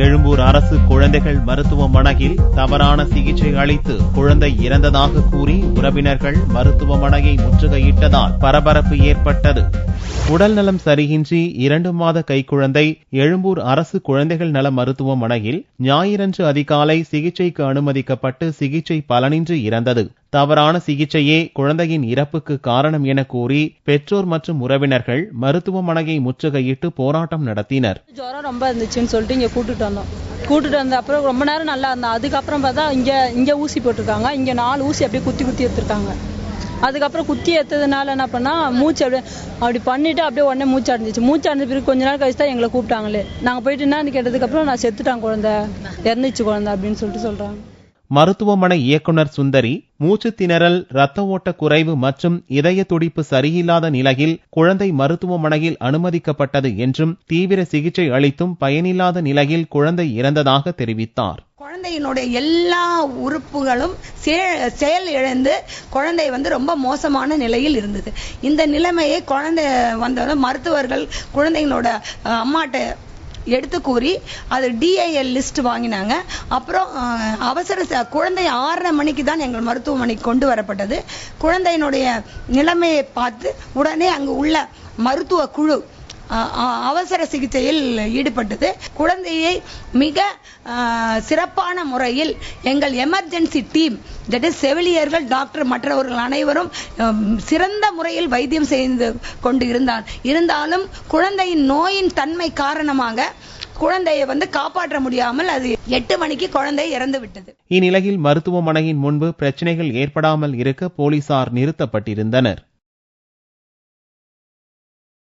எழும்பூர் அரசு குழந்தைகள் மருத்துவமனையில் தவறான சிகிச்சை அளித்து குழந்தை இறந்ததாக கூறி உறவினர்கள் மருத்துவமனையை முற்றுகையிட்டதால் பரபரப்பு ஏற்பட்டது. உடல்நலம் சரியின்றி 2 மாத கைக்குழந்தை எழும்பூர் அரசு குழந்தைகள் நல மருத்துவமனையில் ஞாயிறன்று அதிகாலை சிகிச்சைக்கு அனுமதிக்கப்பட்டு சிகிச்சை பலனின்றி இறந்தது. தவறான சிகிச்சையே குழந்தையின் இறப்புக்கு காரணம் என கூறி பெற்றோர் மற்றும் உறவினர்கள் மருத்துவமனையை முற்றுகையிட்டு போராட்டம் நடத்தினர். ஜுரம் ரொம்ப இருந்துச்சுன்னு சொல்லிட்டு இங்க கூட்டிட்டு வந்த அப்புறம் ரொம்ப நேரம் நல்லா இருந்தா. அதுக்கப்புறம் பார்த்தா இங்க ஊசி போட்டிருக்காங்க. இங்க 4 ஊசி அப்படியே குத்தி எடுத்திருக்காங்க. அதுக்கப்புறம் குத்தி எடுத்ததுனால என்ன பண்ணா மூச்சு அப்படி பண்ணிட்டு அப்படியே உடனே மூச்சு அடைஞ்ச பிறகு கொஞ்ச நாள் கழிச்சு தான் எங்களை கூப்பிட்டாங்களே. நாங்க போயிட்டு என்ன கேட்டதுக்கு அப்புறம் நான் செத்துட்டான் குழந்தை, இறந்துச்சு குழந்தை அப்படின்னு சொல்றாங்க. மருத்துவமனை இயக்குனர் சுந்தரி மூச்சு திணறல், இரத்த ஓட்ட குறைவு மற்றும் இதய துடிப்பு சரியில்லாத நிலையில் குழந்தை மருத்துவமனையில் அனுமதிக்கப்பட்டது என்றும் தீவிர சிகிச்சை அளித்தும் பயனில்லாத நிலையில் குழந்தை இறந்ததாக தெரிவித்தார். குழந்தையினுடைய எல்லா உறுப்புகளும் செயல் இழந்து குழந்தை ரொம்ப மோசமான நிலையில் இருந்தது. இந்த நிலைமையை குழந்தை மருத்துவர்கள் குழந்தைங்களோட அம்மாட்ட எடுத்து கூறி அது DIL லிஸ்ட் வாங்கினாங்க. அப்புறம் அவசர குழந்தை 6:30 மணிக்கு தான் எங்கள் மருத்துவமனைக்கு கொண்டு வரப்பட்டது. குழந்தையினுடைய நிலைமையை பார்த்து உடனே அங்கு உள்ள மருத்துவ குழு அவசர சிகிச்சையில் ஈடுபட்டது. குழந்தையை மிக சிறப்பான முறையில் எங்கள் எமர்ஜென்சி டீம், தட் இஸ் செவிலியர்கள், டாக்டர், மற்றவர்கள் அனைவரும் சிறந்த முறையில் வைத்தியம் செய்து கொண்டு இருந்தாலும் குழந்தையின் நோயின் தன்மை காரணமாக குழந்தையை காப்பாற்ற முடியாமல் அது 8 மணிக்கு குழந்தை இறந்து விட்டது. இந்நிலையில் மருத்துவமனையின் முன்பு பிரச்சனைகள் ஏற்படாமல் இருக்க போலீசார் நிறுத்தப்பட்டிருந்தனர்.